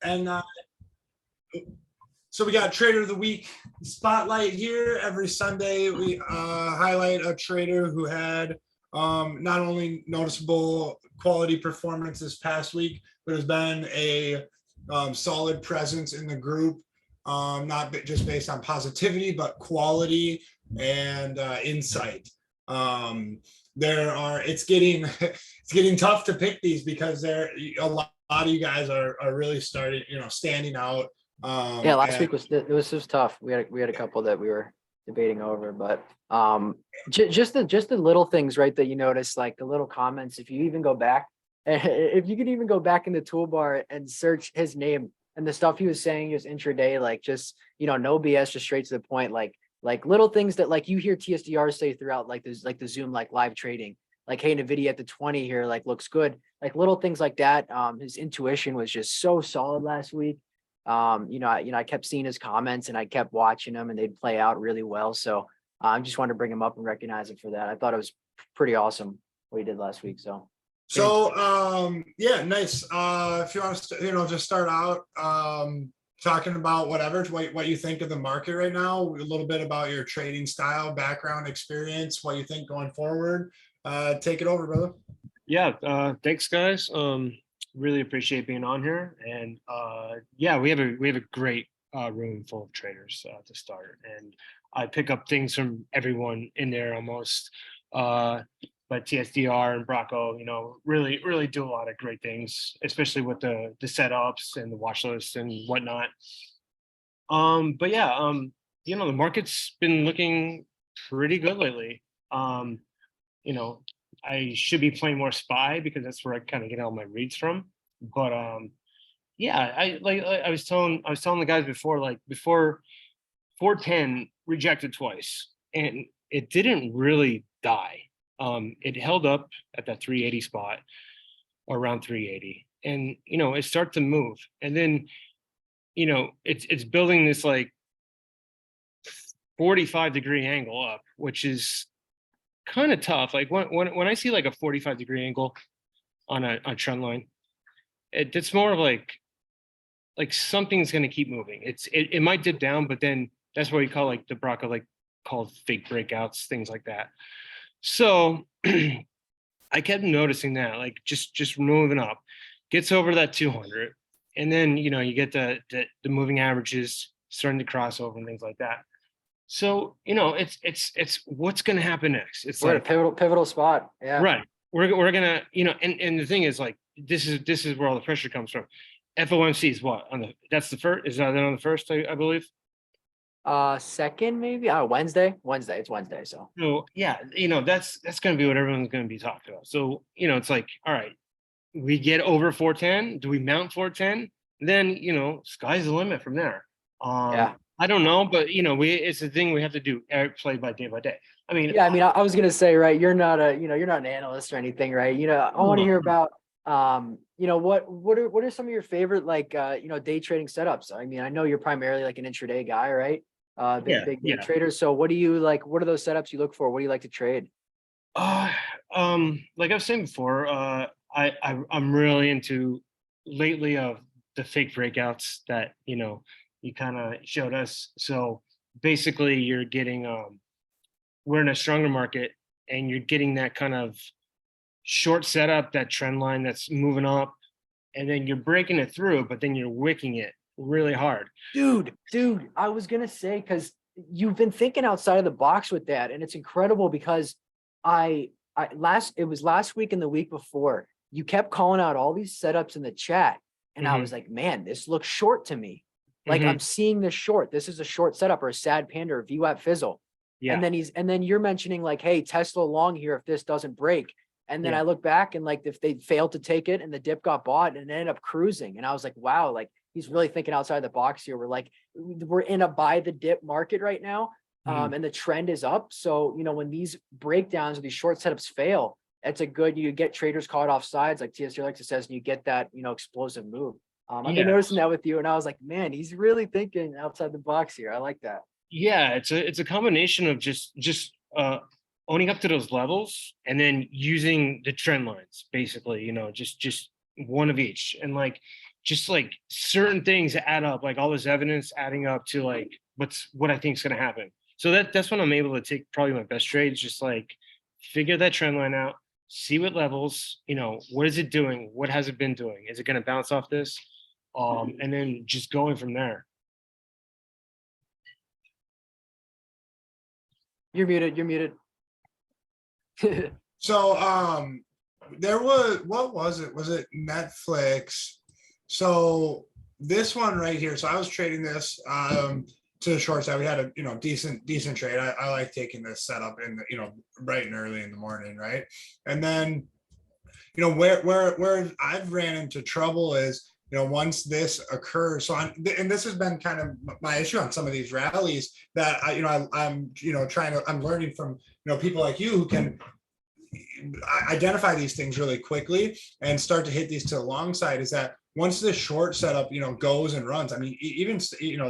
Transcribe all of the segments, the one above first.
And so we got Trader of the Week spotlight here. Every Sunday, we highlight a trader who had not only noticeable quality performance this past week, but has been a solid presence in the group, not just based on positivity, but quality and insight. It's getting it's getting tough to pick these because there a lot of you guys are really starting, standing out. Yeah, last week was tough. We had a couple that we were debating over, but just the little things, right, that you notice, like the little comments. If you even go back, if you could even go back in the toolbar and search his name and the stuff he was saying just intraday, like just no BS, just straight to the point, like little things that like you hear TSDR say throughout like the Zoom like live trading, like hey, Nvidia at the 20 here like looks good, like little things like that. His intuition was just so solid last week. I kept seeing his comments and I kept watching them and they'd play out really well. So I just wanted to bring him up and recognize him for that. I thought it was pretty awesome what he did last week. Yeah, nice. If you want to, just start out talking about what you think of the market right now, a little bit about your trading style, background, experience, what you think going forward. Take it over, brother. Yeah, thanks guys. Really appreciate being on here, and yeah, we have a great room full of traders to start, and I pick up things from everyone in there almost. But TSDR and Brocco, really do a lot of great things, especially with the setups and the watch lists and whatnot. But yeah, the market's been looking pretty good lately. I should be playing more SPY because that's where I kind of get all my reads from. But yeah, I was telling the guys before, like before 410 rejected twice and it didn't really die. It held up at that 380 spot or around 380, and it started to move, and then it's building this like 45-degree angle up, which is kind of tough. Like when I see like a 45-degree angle on a trend line, it's more of like something's going to keep moving. It might dip down, but then that's what we call like the Brocco like called fake breakouts, things like that. So I kept noticing that like just moving up, gets over that 200, and then you get the moving averages starting to cross over and things like that. So it's what's going to happen next. We're at a pivotal spot. Yeah, right. We're gonna and the thing is like this is where all the pressure comes from. FOMC is what that's the first. Is that on the first? I believe. Second maybe. Wednesday. It's Wednesday. So yeah, that's going to be what everyone's going to be talking about. So it's like, all right, we get over 410. Do we mount 410? Then sky's the limit from there. Yeah. I don't know, but it's a thing we have to do play by day. I mean, yeah, I was gonna say, right, you're not an analyst or anything, right? I want to hear about what are some of your favorite like day trading setups? I mean, I know you're primarily like an intraday guy, right? Big trader. So what do you like? What are those setups you look for? What do you like to trade? Like I was saying before, I'm really into lately of the fake breakouts that you kind of showed us. So basically you're getting we're in a stronger market and you're getting that kind of short setup, that trend line that's moving up, and then you're breaking it through, but then you're wicking it really hard. Dude, I was gonna say, because you've been thinking outside of the box with that, and it's incredible because it was last week and the week before, you kept calling out all these setups in the chat, and I was like, man, this looks short to me. Like I'm seeing this short. This is a short setup or a sad panda or VWAP fizzle. Yeah. And then you're mentioning like, hey, Tesla long here if this doesn't break. And then I look back and like if they failed to take it and the dip got bought and it ended up cruising. And I was like, wow, like he's really thinking outside the box here. We're in a buy the dip market right now. And the trend is up. So, when these breakdowns or these short setups fail, it's you get traders caught off sides like TSR like says, and you get that, explosive move. I've been noticing that with you, and I was like, man, he's really thinking outside the box here. I like that. Yeah, it's a combination of just owning up to those levels and then using the trend lines, basically, just one of each, and like just like certain things add up, like all this evidence adding up to like what I think is going to happen. So that's when I'm able to take probably my best trades, just like figure that trend line out, see what levels, what is it doing? What has it been doing? Is it going to bounce off this? And then just going from there. You're muted. So there was, what was it? Was it Netflix? So this one right here. So I was trading this to the short side. We had a decent trade. I like taking this setup in the, bright and early in the morning, right? And then where I've ran into trouble is once this occurs. So and this has been kind of my issue on some of these rallies that I'm I'm learning from people like you who can identify these things really quickly and start to hit these to the long side. Is that once this short setup goes and runs, I mean, even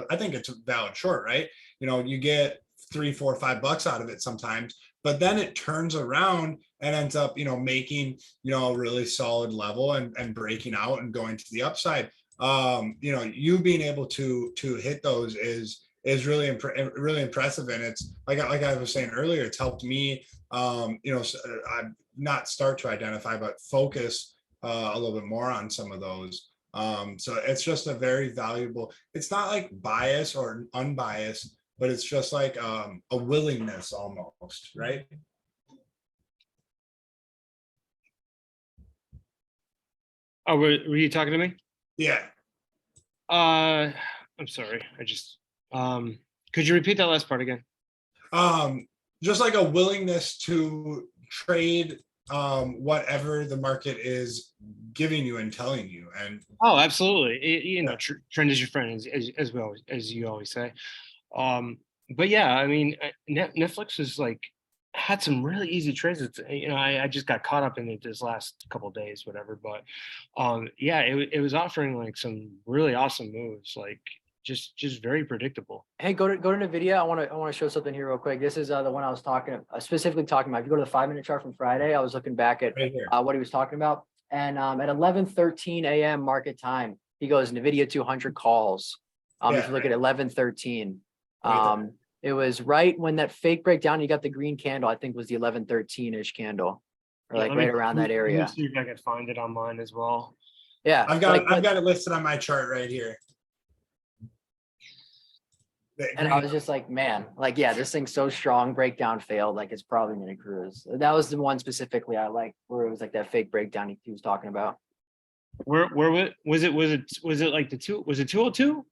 I think it's a valid short, right? You get $3, $4, $5 out of it sometimes, but then it turns around and ends up making a really solid level and breaking out and going to the upside. You being able to hit those is really impressive, and it's like I was saying earlier, it's helped me not start to identify but focus a little bit more on some of those. So it's just a very valuable, it's not like bias or unbiased, but it's just like a willingness almost, right? Oh, were you talking to me? Yeah. I'm sorry. Could you repeat that last part again? Just like a willingness to trade whatever the market is giving you and telling you. And absolutely. Trend is your friend, as well as you always say. But yeah, I mean, Netflix is like had some really easy trades. It's, I just got caught up in it this last couple of days, whatever. But yeah, it was offering like some really awesome moves, like just very predictable. Hey, go to NVIDIA. I want to show something here real quick. This is the one I was specifically talking about. If you go to the 5-minute chart from Friday, I was looking back at right here. what he was talking about. And at 11:13 a.m. market time, he goes NVIDIA 200 calls. If you look at 11:13, it was right when that fake breakdown, you got the green candle, I think was the 11:13-ish candle, or like right around that area. Let me see if I can find it online as well. Yeah. I've got it listed on my chart right here. And I was just like, man, like, yeah, this thing's so strong, breakdown failed, like it's probably gonna cruise. That was the one specifically I liked, where it was like that fake breakdown he was talking about. Where was it like was it 202?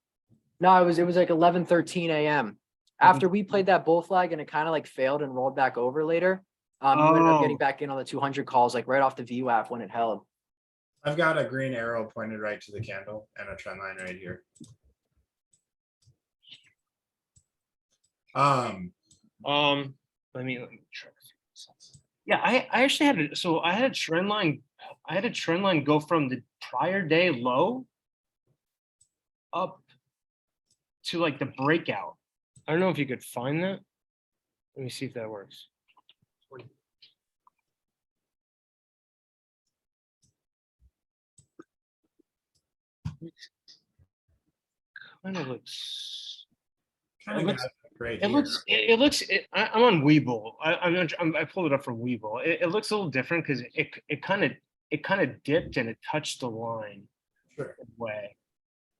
No, it was like 11:13 a.m. After we played that bull flag and it kind of like failed and rolled back over later. You ended up getting back in on the 200 calls, like right off the VWAP when it held. I've got a green arrow pointed right to the candle and a trend line right here. Let me try. Yeah, I actually had I had a trend line go from the prior day low up to like the breakout. I don't know if you could find that. Let me see if that works. Kind of looks. Great. I'm on Webull. I pulled it up from Webull. It looks a little different because it kind of dipped and it touched the line. Sure. Way.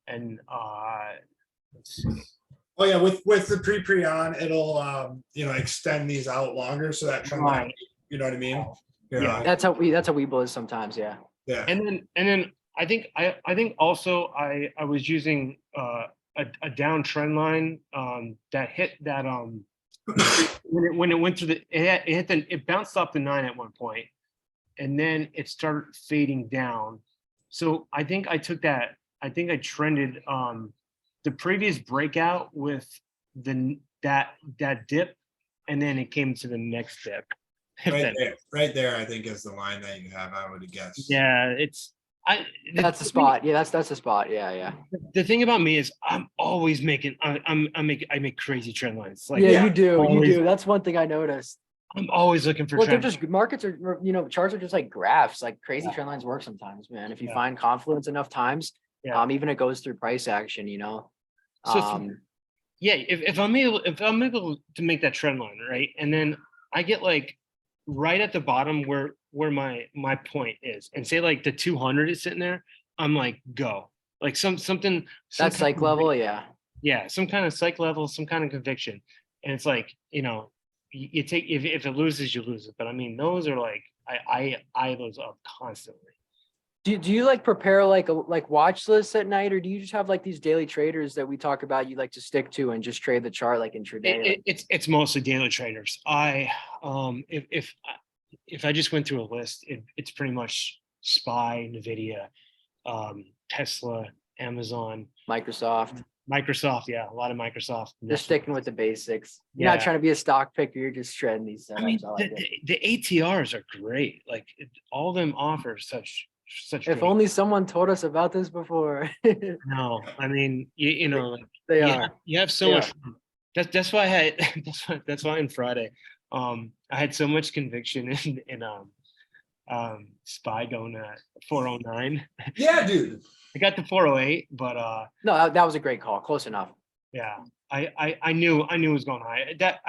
And let's see. Oh yeah, with the pre on, it'll extend these out longer so that trend line, you know what I mean? Yeah. That's how Webull is sometimes, yeah. Yeah. And then I think also I was using a down trend line that hit that when it went through it bounced off the 9 at one point, and then it started fading down. So I think I trended the previous breakout with that dip, and then it came to the next dip. Right there, I think is the line that you have, I would guess. Yeah, That's the spot. Yeah, that's the spot. Yeah. The thing about me is I'm always making I make crazy trend lines. Like, you do. That's one thing I noticed. I'm always looking for. Well, they're just markets are charts are just like graphs. Like crazy trend lines work sometimes, man. If you find confluence enough times, Yeah. Even it goes through price action, you know. So yeah, if I'm able to make that trend line, right? And then I get like right at the bottom where my point is, and say like the 200 is sitting there, I'm like, go. Like something some That kind psych of- level, yeah. yeah, some kind of psych level, some kind of conviction. And it's like, you take if it loses, you lose it. But I mean, those are like I eye those up constantly. Do you like prepare like watch lists at night, or do you just have like these daily traders that we talk about you like to stick to and just trade the chart like intraday? Like, It's mostly daily traders. I if I just went through a list, it's pretty much SPY, Nvidia, Tesla, Amazon, Microsoft, Microsoft. Yeah, a lot of Microsoft. just sticking with the basics. You're not Yeah. trying to be a stock picker, you're just shredding these I mean, setups. I like it. the ATRs are great. Like all of them offer such If great. only someone told us about this before. No, I mean, you know, like, They you are. have, you have so They much. That's why I had that's why on Friday, I had so much conviction in SPY going at 409. Yeah, dude. I got the 408, but No, that was a great call. Close enough. yeah, I knew it was going high. That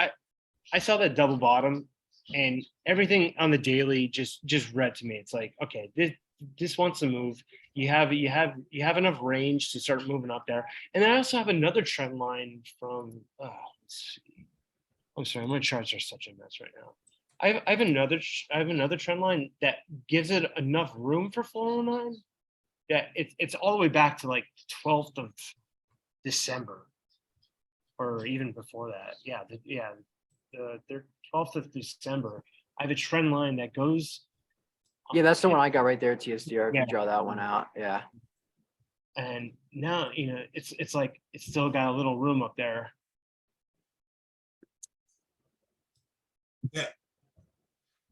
I saw that double bottom, and everything on the daily just read to me. It's like, okay, this wants to move. You have enough range to start moving up there. And then I also have another trend line from let's see. I'm sorry, my charts are such a mess right now. I have another trend line that gives it enough room for 409 that it's all the way back to like the 12th of December, or even before that. The 12th of December. I have a trend line that goes. Yeah, that's the one I got right there, TSDR. If Yeah. you draw that one out. Yeah. And now, it's like it's still got a little room up there.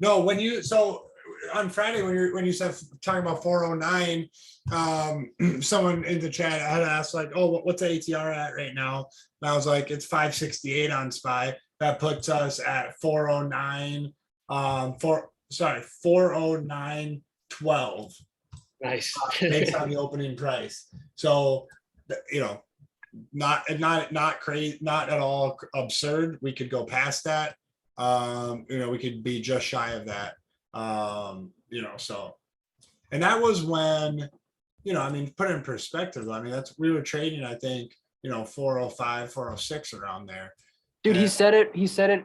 No, so on Friday when you said talking about 409, someone in the chat had asked like, oh, what's the ATR at right now? And I was like, it's 568 on SPY. That puts us at 409, 409.12 Nice. based on the opening price. So, not crazy, not at all absurd. We could go past that. We could be just shy of that. So, and that was when, put it in perspective. I mean, we were trading, I think, 405, 406 around there. Dude, he And- said it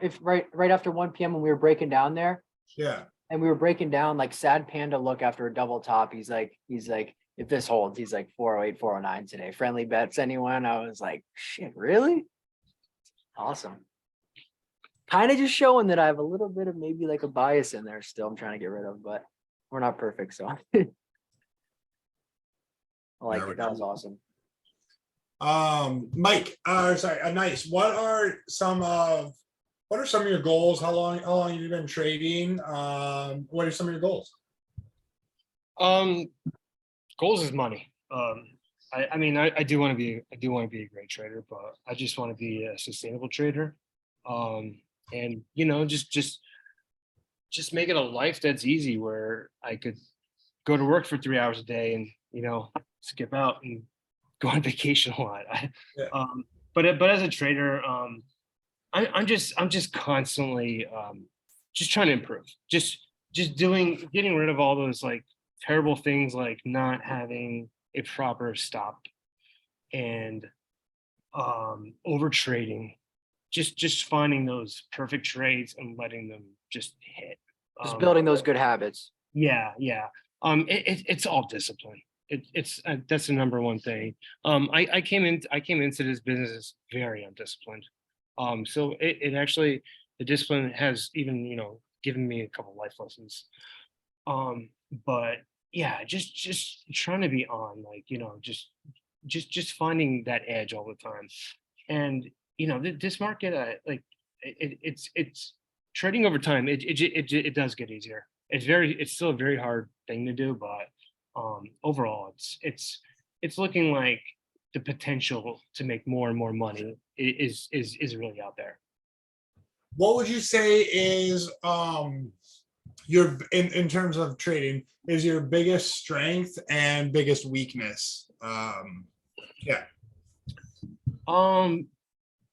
if right after 1 p.m. when we were breaking down there, Yeah. and we were breaking down like sad panda look after a double top. He's like, if this holds, he's like 408, 409 today. Friendly bets, anyone? I was like, shit, really? Awesome. Kind of just showing that I have a little bit of maybe like a bias in there still I'm trying to get rid of, but we're not perfect. So I like it. That was awesome. Mike, nice. What are some of your goals? How long have you been trading? What are some of your goals? Goals is money. I mean, I do want to be a great trader, but I just want to be a sustainable trader. And just make it a life that's easy, where I could go to work for 3 hours a day and skip out and go on vacation a lot. Yeah. But as a trader, I'm just constantly just trying to improve. Just getting rid of all those like terrible things, like not having a proper stop and over trading. Just finding those perfect trades and letting them just hit. Just building those good habits. Yeah. It's all discipline. It's that's the number one thing. I came into this business very undisciplined. So it actually, the discipline has even given me a couple life lessons. But yeah, just trying to be on, like just finding that edge all the time. And this market, like it's trading over time. It does get easier. It's still a very hard thing to do, but overall, it's looking like the potential to make more and more money is really out there. What would you say is in terms of trading, is your biggest strength and biggest weakness? Yeah.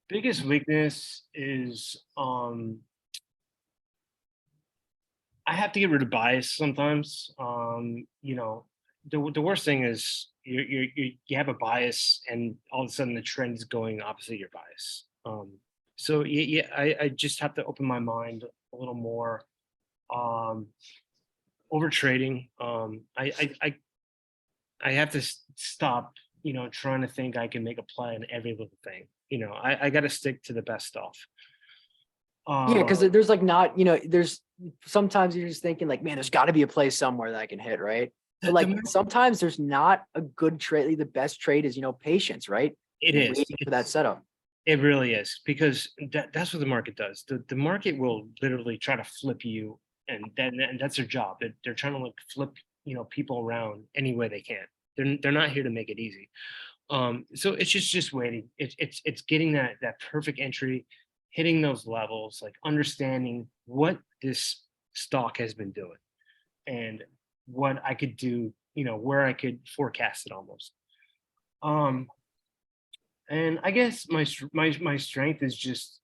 Biggest weakness is I have to get rid of bias sometimes. The worst thing is you have a bias and all of a sudden the trend is going opposite your bias. So yeah, I just have to open my mind a little more. Over trading. I have to stop, trying to think I can make a play on every little thing. I got to stick to the best stuff. Yeah, because there's like not, there's sometimes you're just thinking like, man, there's got to be a play somewhere that I can hit, right? But like sometimes there's not a good trade. Like, the best trade is, patience, right? It And is. waiting for that setup. It really is, because that's what the market does. The market will literally try to flip you, and that's their job. They're trying to like flip, people around any way they can. They're not here to make it easy. So it's just waiting. It's getting that perfect entry, hitting those levels, like understanding what this stock has been doing and what I could do, where I could forecast it almost. And I guess my strength is just,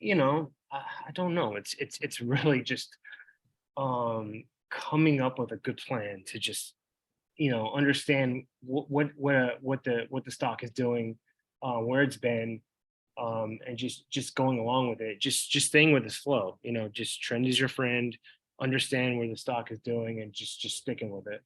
I don't know. It's really just coming up with a good plan to just, understand what the stock is doing, where it's been, and just going along with it, just staying with this flow, just trend is your friend, understand where the stock is doing and just sticking with it.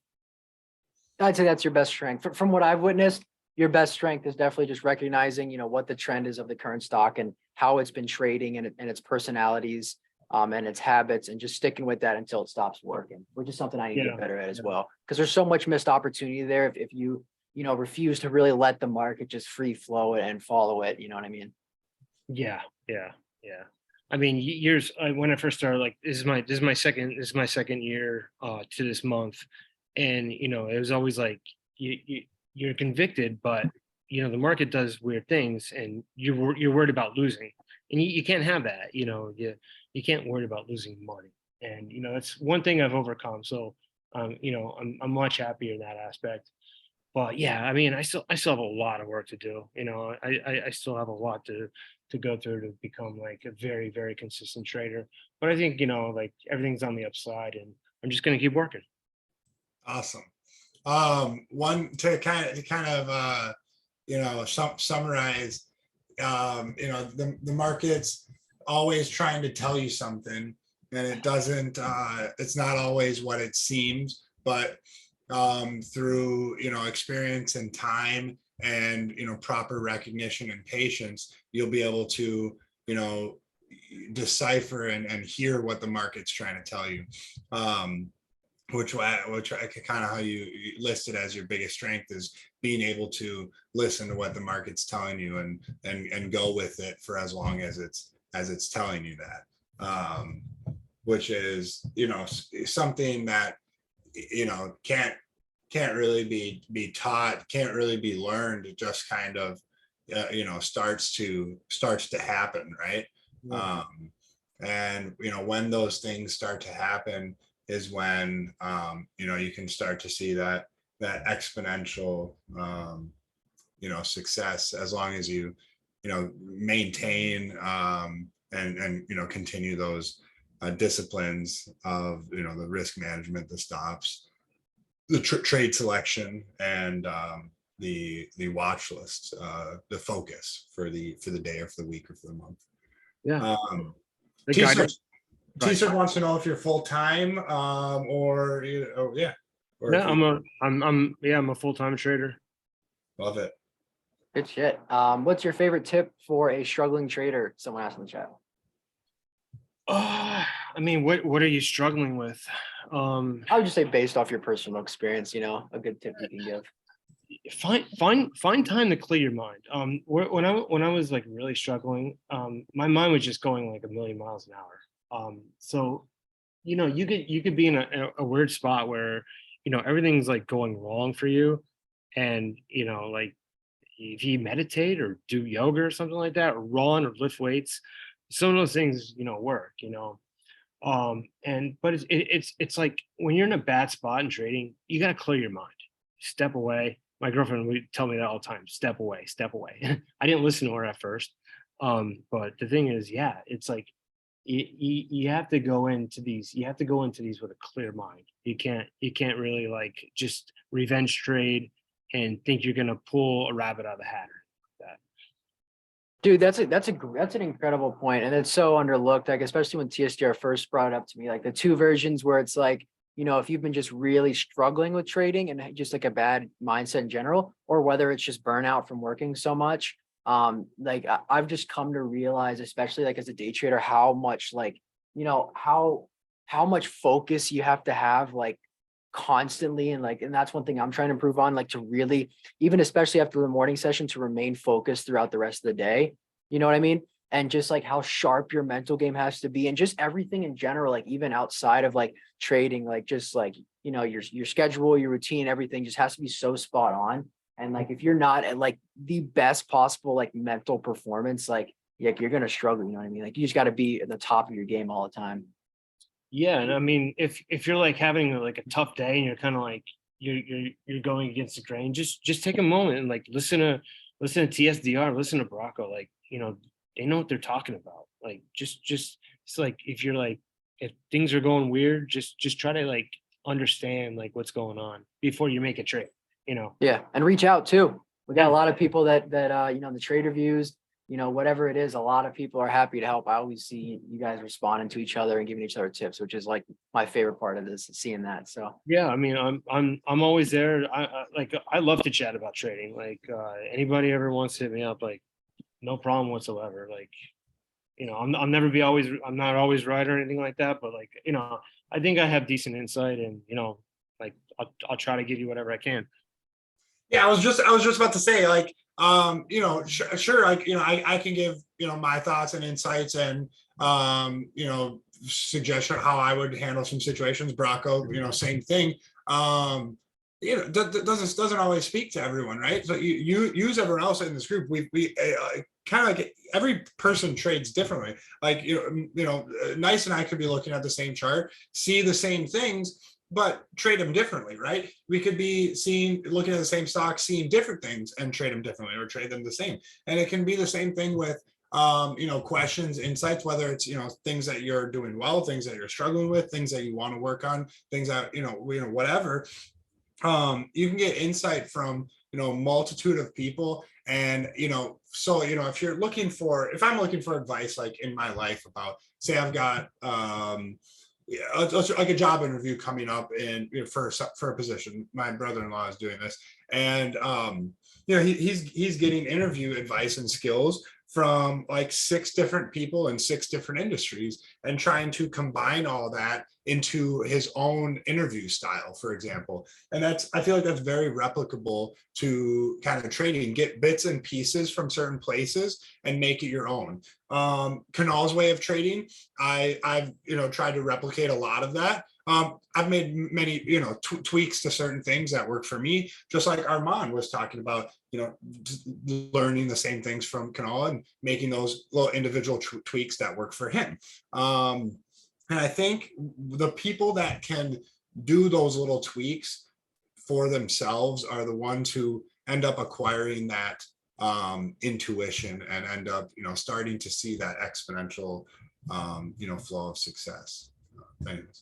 I'd say that's your best strength. From what I've witnessed, your best strength is definitely just recognizing, what the trend is of the current stock and how it's been trading and its personalities, and its habits, and just sticking with that until it stops working, which is something I need to Yeah. get better at as well. Because there's so much missed opportunity there if you, refuse to really let the market just free flow it and follow it. You know what I mean? Yeah, yeah, yeah. I mean, years when I first started, like this is my second year to this month, and it was always like you're convicted, but the market does weird things, and you're worried about losing, and you can't have that. You can't worry about losing money, and that's one thing I've overcome. So I'm much happier in that aspect. But yeah, I mean, I still have a lot of work to do. I still have a lot to go through to become like a very, very consistent trader. But I think, like everything's on the upside, and I'm just gonna keep working. Awesome. One to kind of summarize, the market's always trying to tell you something, and it doesn't, it's not always what it seems, but through experience and time and proper recognition and patience, you'll be able to decipher and hear what the market's trying to tell you. Which kind of how you listed as your biggest strength is being able to listen to what the market's telling you and go with it for as long as it's telling you that, which is something that can't really be taught, can't really be learned. It just kind of starts to happen, right? And when those things start to happen is when you can start to see that exponential success, as long as you maintain and continue those disciplines of the risk management, the stops, the trade selection, and the watch list, the focus for the day or for the week or for the month. Yeah. The T-shirt guidance. T-shirt wants to know if you're full-time, or yeah. Or No, if I'm a full-time trader. love it. Good shit. What's your favorite tip for a struggling trader? Someone asked in the chat. I mean, what are you struggling with? I would just say based off your personal experience, a good tip you can give. Find time to clear your mind. When I was like really struggling, my mind was just going like a million miles an hour. So you could be in a weird spot where everything's like going wrong for you, and like if you meditate or do yoga or something like that, or run or lift weights, some of those things work. But it's like when you're in a bad spot in trading, you got to clear your mind, step away. My girlfriend would tell me that all the time, step away, step away. I didn't listen to her at first. But the thing is, yeah, it's like you have to go into these, with a clear mind. You can't really like just revenge trade and think you're gonna pull a rabbit out of the hat or anything like that. Dude, that's an incredible point, and it's so underlooked. Like especially when TSDR first brought it up to me, like the two versions where it's like, if you've been just really struggling with trading and just like a bad mindset in general, or whether it's just burnout from working so much. Like I've just come to realize, especially like as a day trader, how much like how much focus you have to have like constantly, and that's one thing I'm trying to improve on, like to really, even especially after the morning session, to remain focused throughout the rest of the day. You know what I mean? And just like how sharp your mental game has to be, and just everything in general, like even outside of like trading, like just like your schedule, your routine, everything just has to be so spot on. And like if you're not at like the best possible like mental performance, like you're gonna struggle. You know what I mean? Like you just got to be at the top of your game all the time. Yeah, and I mean, if you're like having like a tough day and you're kind of like you're going against the grain, just take a moment and like listen to TSDR, listen to Bracco, like they know what they're talking about. Like just it's like if things are going weird, just try to like understand like what's going on before you make a trade. Yeah, and reach out too. We got Yeah. a lot of people that the trade reviews, whatever it is, a lot of people are happy to help. I always see you guys responding to each other and giving each other tips, which is like my favorite part of this, seeing that. So Yeah, I mean, I'm always there. I love to chat about trading. Like anybody ever wants to hit me up, like no problem whatsoever. Like I'm not always right or anything like that, but like I think I have decent insight, and like I'll try to give you whatever I can. Yeah, I was just about to say, like, sure, like, I can give, my thoughts and insights and, suggestion how I would handle some situations. Bracco, same thing. Doesn't always speak to everyone, right? So you use everyone else in this group. We kind of like every person trades differently. Like, Nice and I could be looking at the same chart, see the same things, but trade them differently, right? We could be looking at the same stock, seeing different things and trade them differently or trade them the same. And it can be the same thing with, questions, insights, whether it's, things that you're doing well, things that you're struggling with, things that you want to work on, things that, whatever. You can get insight from, multitude of people. And, so, if I'm looking for advice, like in my life about, say I've got, yeah, like a job interview coming up in for a position. My brother-in-law is doing this, and he's getting interview advice and skills from like 6 different people in 6 different industries, and trying to combine all that into his own interview style, for example. And I feel like that's very replicable to kind of trading. Get bits and pieces from certain places and make it your own. Canal's way of trading, I've tried to replicate a lot of that. I've made many tweaks to certain things that work for me, just like Armand was talking about, learning the same things from Canal and making those little individual tweaks that work for him. And I think the people that can do those little tweaks for themselves are the ones who end up acquiring that intuition and end up starting to see that exponential flow of success. Anyways.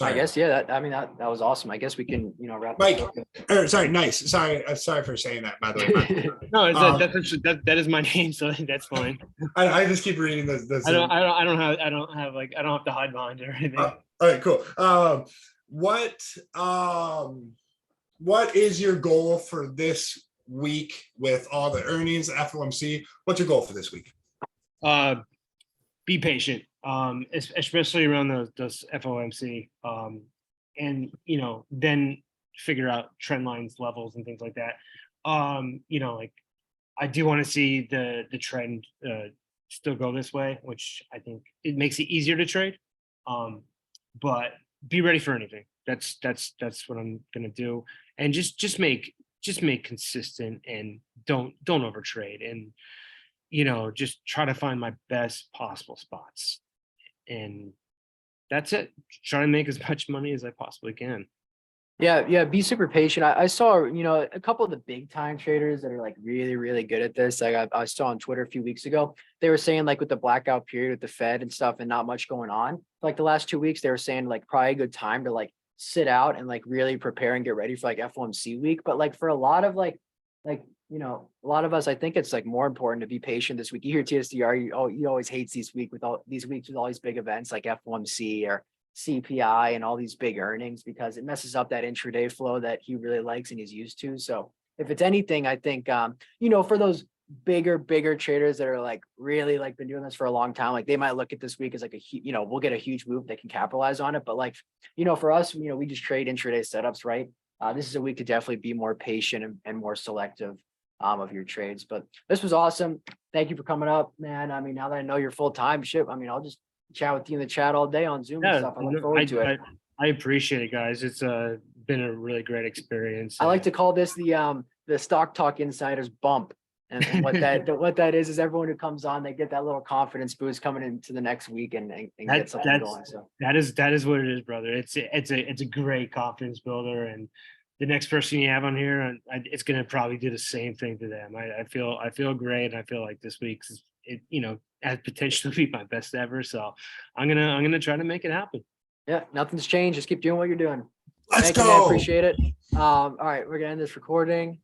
I guess, yeah, that was awesome. I guess we can, wrap Mike, this up. sorry, Nice. Sorry for saying that, by the way. No, that is my name, so that's fine. I just keep reading this. I don't have to hide behind it or anything. All right, cool. What is your goal for this week with all the earnings, FOMC? What's your goal for this week? Be patient, especially around those FOMC, and then figure out trend lines, levels, and things like that. Like I do want to see the trend still go this way, which I think it makes it easier to trade. But be ready for anything. That's what I'm gonna do, and just make consistent and don't overtrade, and just try to find my best possible spots. And that's it. Try to make as much money as I possibly can. Yeah, be super patient. I saw, a couple of the big time traders that are like really, really good at this. Like I saw on Twitter a few weeks ago, they were saying like with the blackout period with the Fed and stuff and not much going on, like the last 2 weeks, they were saying like probably a good time to like sit out and like really prepare and get ready for like FOMC week. But like for a lot of a lot of us, I think it's like more important to be patient this week. You hear TSDR, you always hates these weeks with all these big events like FOMC or CPI and all these big earnings because it messes up that intraday flow that he really likes and he's used to. So if it's anything, I think, for those bigger traders that are like really like been doing this for a long time, like they might look at this week as like we'll get a huge move, they can capitalize on it. But like, for us, we just trade intraday setups, right? This is a week to definitely be more patient and more selective of your trades. But this was awesome. Thank you for coming up, man. I mean, now that I know you're full time, I'll just chat with you in the chat all day on Zoom and Yeah, stuff. I look forward to it. I appreciate it, guys. It's been a really great experience. I like to call this the Stock Talk Insiders bump. And what that is everyone who comes on, they get that little confidence boost coming into the next week and get something going. So that is what it is, brother. It's a great confidence builder, and the next person you have on here, it's gonna probably do the same thing to them. I feel great, and I feel like this week's has potential to be my best ever. So I'm gonna try to make it happen. Yeah, nothing's changed. Just keep doing what you're doing. Let's Thank you, man. go. Appreciate it. All right, we're gonna end this recording.